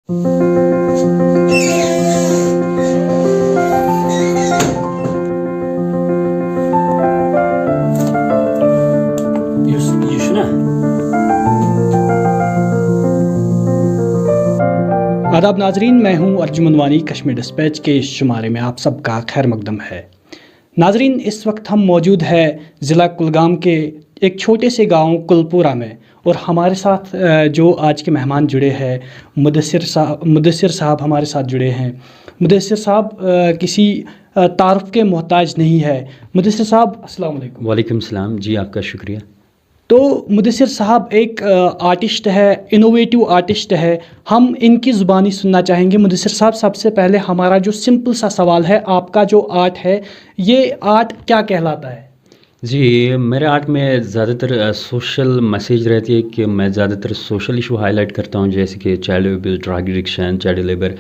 ये सुना। आदाब नाजरीन, मैं हूं अर्जुमन वानी। कश्मीर डिस्पैच के इस शुमारे में आप सबका खैर मकदम है। नाजरीन, इस वक्त हम मौजूद हैं ज़िला कुलगाम के एक छोटे से गांव कुलपुरा में, और हमारे साथ जो आज के मेहमान जुड़े हैं, मुदस्सिर साहब हमारे साथ जुड़े हैं। मुदस्सिर साहब किसी तारुफ के मोहताज नहीं है। मुदस्सिर साहब अस्सलाम वालेकुम। वालेकुम सलाम जी, आपका शुक्रिया। तो मुदस्सिर साहब एक आर्टिस्ट है, इनोवेटिव आर्टिस्ट है। हम इनकी ज़ुबानी सुनना चाहेंगे। मुदस्सिर साहब, सबसे पहले हमारा जो सिंपल सा सवाल है, आपका जो आर्ट है, ये आर्ट क्या कहलाता है? जी, मेरे आर्ट में ज़्यादातर सोशल मैसेज रहती है कि मैं ज़्यादातर सोशल इशू हाईलाइट करता हूँ, जैसे कि child abuse, drug addiction, child labour,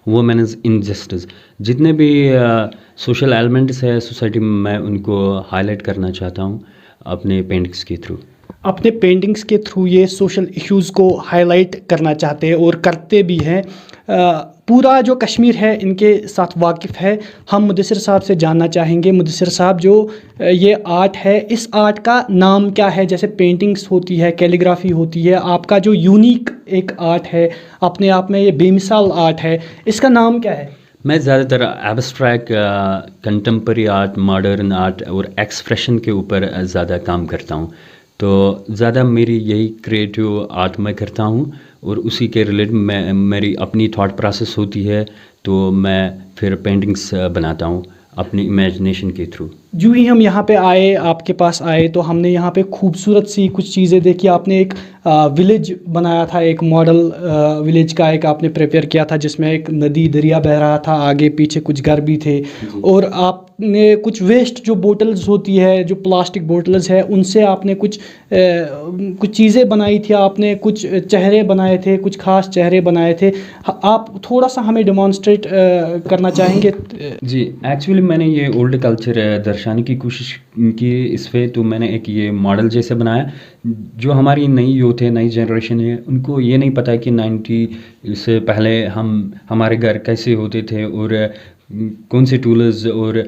women's injustice, जितने भी सोशल एलिमेंट्स है सोसाइटी में, मैं उनको हाईलाइट करना चाहता हूँ अपने पेंटिंग्स के थ्रू। अपने पेंटिंग्स के थ्रू ये सोशल इश्यूज़ को हाईलाइट करना चाहते हैं और करते भी हैं। पूरा जो कश्मीर है इनके साथ वाकिफ़ है। हम मुदस्सिर साहब से जानना चाहेंगे, मुदस्सिर साहब, जो ये आर्ट है, इस आर्ट का नाम क्या है? जैसे पेंटिंग्स होती है, कैलीग्राफी होती है, आपका जो यूनिक एक आर्ट है, अपने आप में ये बेमिसाल आर्ट है, इसका नाम क्या है? मैं ज़्यादातर abstract, contemporary art, modern art और एक्सप्रेशन के ऊपर ज़्यादा काम करता हूँ। तो ज़्यादा मेरी यही क्रिएटिव आर्ट मैं करता हूँ, और उसी के रिलेटेड मैं मेरी अपनी थॉट प्रोसेस होती है, तो मैं फिर पेंटिंग्स बनाता हूँ अपनी इमेजिनेशन के थ्रू। जो ही हम यहाँ पे आए, आपके पास आए, तो हमने यहाँ पे खूबसूरत सी कुछ चीज़ें देखी। आपने एक विलेज बनाया था, एक मॉडल विलेज का एक आपने प्रिपेयर किया था, जिसमें एक नदी दरिया बह रहा था, आगे पीछे कुछ घर भी थे। और आपने कुछ वेस्ट जो बोतल्स होती है, जो प्लास्टिक बोतल्स है, उनसे आपने कुछ चीज़ें बनाई थी। आपने कुछ चेहरे बनाए थे, कुछ खास चेहरे बनाए थे। आप थोड़ा सा हमें डेमोन्स्ट्रेट करना चाहेंगे? जी, एक्चुअली मैंने ये ओल्ड कल्चर दर्शाने की कोशिश की इस पे, तो मैंने एक ये मॉडल जैसे बनाया। जो हमारी नई यूथ है, नई जनरेशन है, उनको ये नहीं पता कि 90 से पहले हमारे घर कैसे होते थे, और कौन से टूल्स और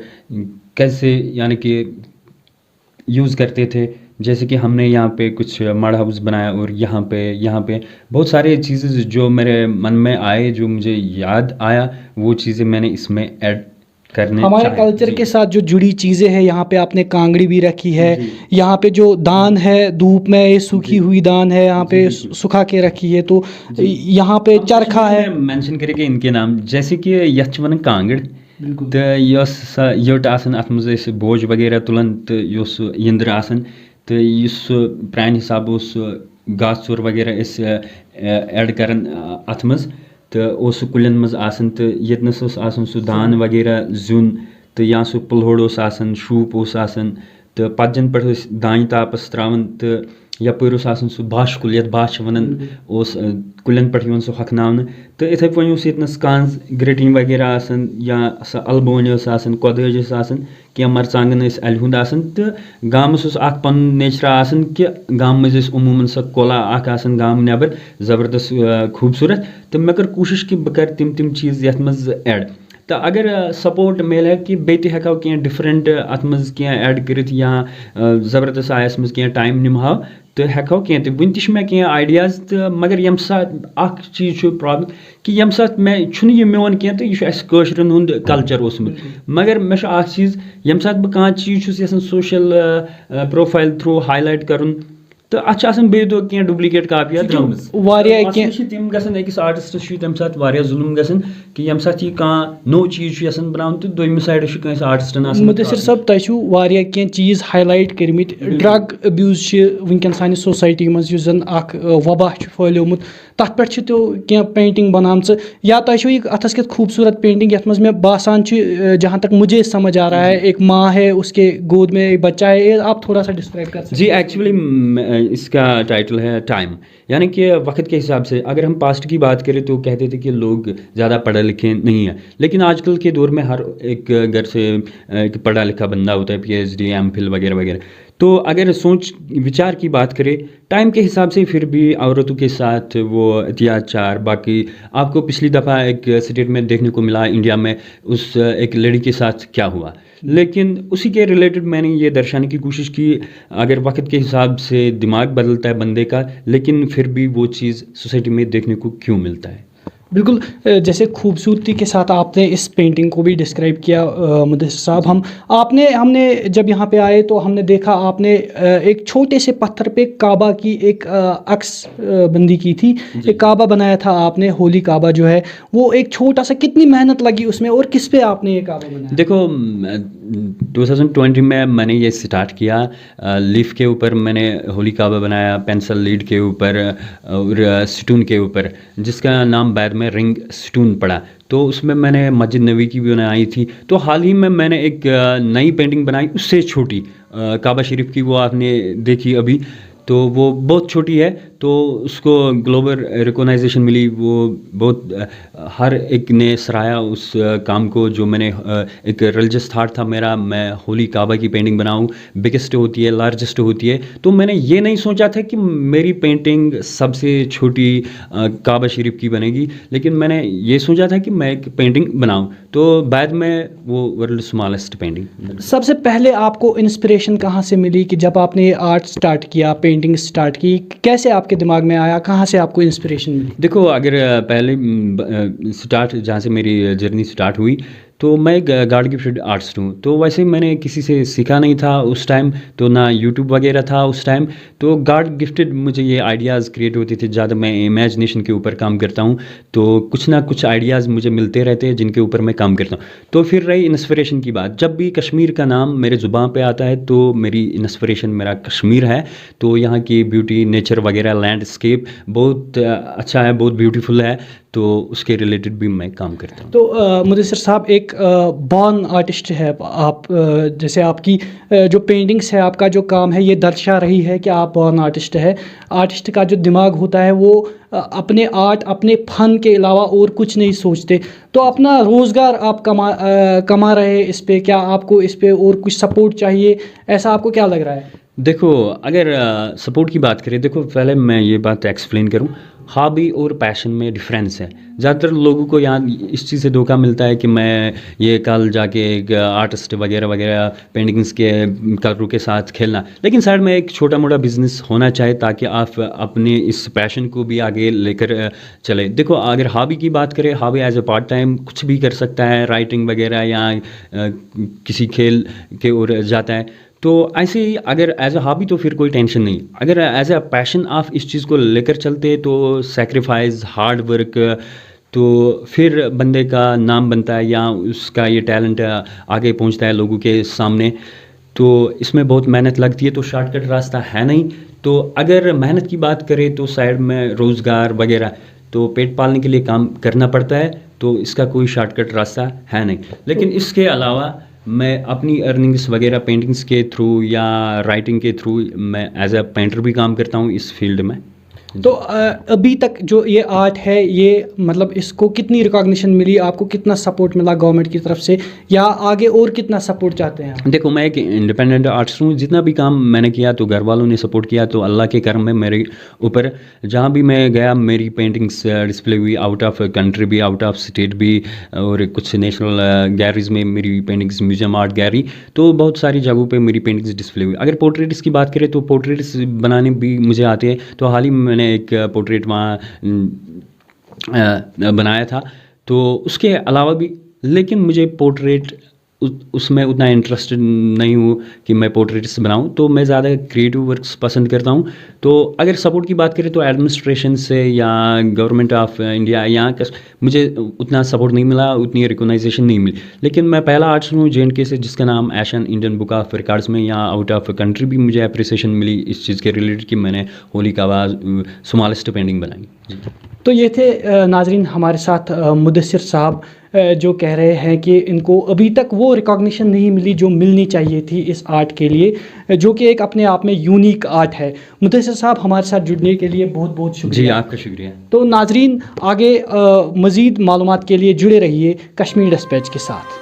कैसे यानी कि यूज़ करते थे। जैसे कि हमने यहाँ पे कुछ मड हाउस बनाया, और यहाँ पे बहुत सारे चीज़ें जो मेरे मन में आए, जो मुझे याद आया, वो चीज़ें मैंने इसमें ऐड करने हमारे चाहे। कल्चर के साथ जो जुड़ी चीज़ें हैं, यहाँ पे आपने कांगड़ी भी रखी है। यहाँ पे जो दान है, धूप में ये सूखी हुई दान है, यहाँ पे सुखा के रखी है। तो यहाँ पे चरखा है। मेंशन करेंगे इनके नाम, जैसे कि यथ वन कांगड़, तो योट आसन, अत मज बोझ वगैरह तुलन, तो यंद्र आसन, तो प्रान हिसाब गास चोर वगैरह ऐड कर अत मज, तो कुलन मज आसन, तो यतनस आसन सह दान वगैरह जुन, तो या सह पुलहोड़ आसन, शूप आसन, तो पतजन पे दान तापस त्रावन, तो यपर सह बाश कुल, ये बाश वनान, कुलन पे सह हकन, तो इथे पे यतनस कांज ग्रेटिंग वगैरह आसन, या सह अलबोन आसन, कोदज आसन, क्या मरचांगन अल हुंद आसन, तो गामस पन नेचर आसन कि गाम मज अमूमन सह कोला आसन गाम नबर ज़बरदस्त खूबसूरत। तो मैं कर कोशिश कि बह कर तिम चीज़ यथ मज ऐड, तो अगर सपोर्ट मिले कि बेत हेको क्या डिफरेंट अत मज क्या ऐड कर, या ज़बरदस्त आयस मज क्या टाइम निमहा, तो हेको क्या वन मे क्या आइडियाज, तो मगर यम साथ चीज़ प्रॉब्लम कि यम साथ मैं यह मोन क्या, तो यह हुंद कल्चर ओसमुत, मगर मे चीज़ यम साथ बह कह चीज़ सोशल प्रोफाइल थ्रू हाईलाइट कर, तो अतः बे दो क्या डुप्लिकेट कापियाँ तम गस आर्टिस्टस तम साथ जुल्म गसन कि यम साथ यह कह नो चीज़ बनान, तो दोम साइड आर्टिस्टन। मुदस्सिर साहब, तुम क्या चीज़ हाईलाइट करमित। ड्रग अब्यूज़ वनकन सानि सोसाइटी मज जन वबा फैलोमुत, तथ पे क्या पेंटिंग बनाम, या तुम अथस कित खूबसूरत पेंटिंग, यथ मज में बासान जहाँ तक मुझे समझ आ रहा है, एक माँ है, उसके गोद में एक बच्चा है। आप थोड़ा सा डिस्क्राइब कर सकते हैं? जी, एक्चुअली इसका टाइटल है टाइम, यानी कि वक्त के हिसाब से। अगर हम पास्ट की बात करें तो कहते थे कि लोग ज़्यादा पढ़े लिखे नहीं हैं, लेकिन आजकल के दौर में हर एक घर से एक पढ़ा लिखा बंदा होता है, PhD, MPhil वगैरह वगैरह। तो अगर सोच विचार की बात करें टाइम के हिसाब से फिर भी औरतों के साथ वो अत्याचार बाकी आपको पिछली दफ़ा एक स्टेटमेंट देखने को मिला इंडिया में उस एक लड़की के साथ क्या हुआ, लेकिन उसी के रिलेटेड मैंने ये दर्शाने की कोशिश की अगर वक्त के हिसाब से दिमाग बदलता है बंदे का, लेकिन फिर भी वो चीज़ सोसाइटी में देखने को क्यों मिलता है। बिल्कुल, जैसे खूबसूरती के साथ आपने इस पेंटिंग को भी डिस्क्राइब किया मुदस्सिर साहब, हमने जब यहाँ पे आए तो हमने देखा आपने एक छोटे से पत्थर पे काबा की एक अक्स बंदी की थी, एक काबा बनाया था आपने, होली काबा जो है वो एक छोटा सा, कितनी मेहनत लगी उसमें और किस पे आपने ये काबा बनाया? देखो 2020 में मैंने ये स्टार्ट किया, लीफ के ऊपर मैंने होली काबा बनाया, पेंसिल लीड के ऊपर और स्टून के ऊपर, जिसका नाम बाद में रिंग स्टून पड़ा। तो उसमें मैंने मस्जिद नबी की भी बनाई थी। तो हाल ही में मैंने एक नई पेंटिंग बनाई उससे छोटी, काबा शरीफ की, वो आपने देखी अभी, तो वो बहुत छोटी है, तो उसको ग्लोबल रिकॉग्नाइजेशन मिली, वो बहुत हर एक ने सराहा उस काम को जो मैंने एक रिलीजियस थाट था मेरा, मैं होली काबा की पेंटिंग बनाऊं, बिगेस्ट होती है, लार्जेस्ट होती है। तो मैंने ये नहीं सोचा था कि मेरी पेंटिंग सबसे छोटी काबा शरीफ की बनेगी, लेकिन मैंने ये सोचा था कि मैं एक पेंटिंग बनाऊं, तो बाद में वो वर्ल्ड स्मॉलेस्ट पेंटिंग। सबसे पहले आपको इंस्पिरेशन कहाँ से मिली कि जब आपने ये आर्ट स्टार्ट किया, पेंटिंग स्टार्ट की, कैसे आपके दिमाग में आया, कहाँ से आपको इंस्पिरेशन मिली? देखो अगर पहले स्टार्ट जहाँ से मेरी जर्नी स्टार्ट हुई, तो मैं एक गॉड गिफ्टेड आर्टिस्ट हूँ, तो वैसे मैंने किसी से सीखा नहीं था उस टाइम, तो ना यूट्यूब वगैरह था उस टाइम, तो गॉड गिफ्टेड मुझे ये आइडियाज़ क्रिएट होते थे, ज़्यादा मैं इमेजिनेशन के ऊपर काम करता हूँ, तो कुछ ना कुछ आइडियाज़ मुझे मिलते रहते हैं जिनके ऊपर मैं काम करता हूँ। तो फिर रही इंस्पिरेशन की बात, जब भी कश्मीर का नाम मेरे ज़ुबान पे आता है तो मेरी इंस्पिरेशन मेरा कश्मीर है, तो यहाँ की ब्यूटी, नेचर वगैरह, लैंडस्केप बहुत अच्छा है, बहुत ब्यूटीफुल है, तो उसके रिलेटेड भी मैं काम करता हूँ। तो मुदस्सिर साहब एक बॉर्न आर्टिस्ट है आप, जैसे आपकी जो पेंटिंग्स है, आपका जो काम है, ये दर्शा रही है कि आप बॉर्न आर्टिस्ट है। आर्टिस्ट का जो दिमाग होता है वो अपने आर्ट, अपने फन के अलावा और कुछ नहीं सोचते, तो अपना रोज़गार आप कमा रहे हैं इस पे, क्या आपको इस पे और कुछ सपोर्ट चाहिए, ऐसा आपको क्या लग रहा है? देखो अगर सपोर्ट की बात करें, देखो पहले मैं ये बात एक्सप्लेन करूँ, हॉबी और पैशन में डिफरेंस है। ज़्यादातर लोगों को यहाँ इस चीज़ से धोखा मिलता है कि मैं ये कल जाके एक आर्टिस्ट वगैरह वगैरह पेंटिंग्स के कलरों के साथ खेलना, लेकिन साइड में एक छोटा मोटा बिजनेस होना चाहिए ताकि आप अपने इस पैशन को भी आगे लेकर चले। देखो अगर हॉबी की बात करें, hobby as a part time कुछ भी कर सकता है, राइटिंग वगैरह या किसी खेल के ओर जाता है, तो ऐसे ही अगर एज अ हॉबी तो फिर कोई टेंशन नहीं। अगर एज अ पैशन आप इस चीज़ को लेकर चलते तो सैक्रिफाइस, हार्ड वर्क, तो फिर बंदे का नाम बनता है या उसका ये टैलेंट आगे पहुंचता है लोगों के सामने। तो इसमें बहुत मेहनत लगती है, तो शॉर्टकट रास्ता है नहीं। तो अगर मेहनत की बात करें तो साइड में रोज़गार वगैरह, तो पेट पालने के लिए काम करना पड़ता है, तो इसका कोई शॉर्टकट रास्ता है नहीं। लेकिन इसके अलावा मैं अपनी अर्निंग्स वगैरह पेंटिंग्स के थ्रू या राइटिंग के थ्रू मैं एज अ पेंटर भी काम करता हूँ इस फील्ड में। तो अभी तक जो ये आर्ट है, ये मतलब इसको कितनी रिकॉग्निशन मिली आपको, कितना सपोर्ट मिला गवर्नमेंट की तरफ से, या आगे और कितना सपोर्ट चाहते हैं? देखो मैं एक इंडिपेंडेंट आर्टिस्ट हूँ, जितना भी काम मैंने किया तो घर वालों ने सपोर्ट किया, तो अल्लाह के करम में मेरे ऊपर जहाँ भी मैं गया मेरी पेंटिंग्स डिस्प्ले हुई, आउट ऑफ कंट्री भी, आउट ऑफ स्टेट भी, और कुछ नेशनल गैलरीज में मेरी पेंटिंग्स, म्यूजियम आर्ट गैलरी, तो बहुत सारी जगहों पर मेरी पेंटिंग्स डिस्प्ले हुई। अगर पोर्ट्रेट्स की बात करें तो पोर्ट्रेट्स बनाने भी मुझे आते हैं, तो हाल ही में मैंने एक पोर्ट्रेट वहाँ बनाया था, तो उसके अलावा भी, लेकिन मुझे पोर्ट्रेट उसमें उतना इंटरेस्टेड नहीं हूँ कि मैं पोर्ट्रेट्स बनाऊँ, तो मैं ज़्यादा क्रिएटिव वर्क्स पसंद करता हूँ। तो अगर सपोर्ट की बात करें तो एडमिनिस्ट्रेशन से या गवर्नमेंट ऑफ इंडिया यहाँ का मुझे उतना सपोर्ट नहीं मिला, उतनी रिकॉग्नाइजेशन नहीं मिली। लेकिन मैं पहला आर्टिस्ट हूँ JNK से जिसका नाम Asian Indian book of records में या आउट ऑफ कंट्री भी मुझे अप्रिसिएशन मिली इस चीज़ के रिलेटेड कि मैंने होली का स्मॉलेस्ट पेंटिंग बनाई। तो ये थे नाजरीन हमारे साथ मुदस्सिर साहब, जो कह रहे हैं कि इनको अभी तक वो रिकॉग्निशन नहीं मिली जो मिलनी चाहिए थी इस आर्ट के लिए, जो कि एक अपने आप में यूनिक आर्ट है। मुदस्सिर साहब हमारे साथ जुड़ने के लिए बहुत बहुत शुक्रिया। जी आपका शुक्रिया। तो नाजरीन आगे मज़ीद मालूमात के लिए जुड़े रहिए कश्मीर डिस्पैच के साथ।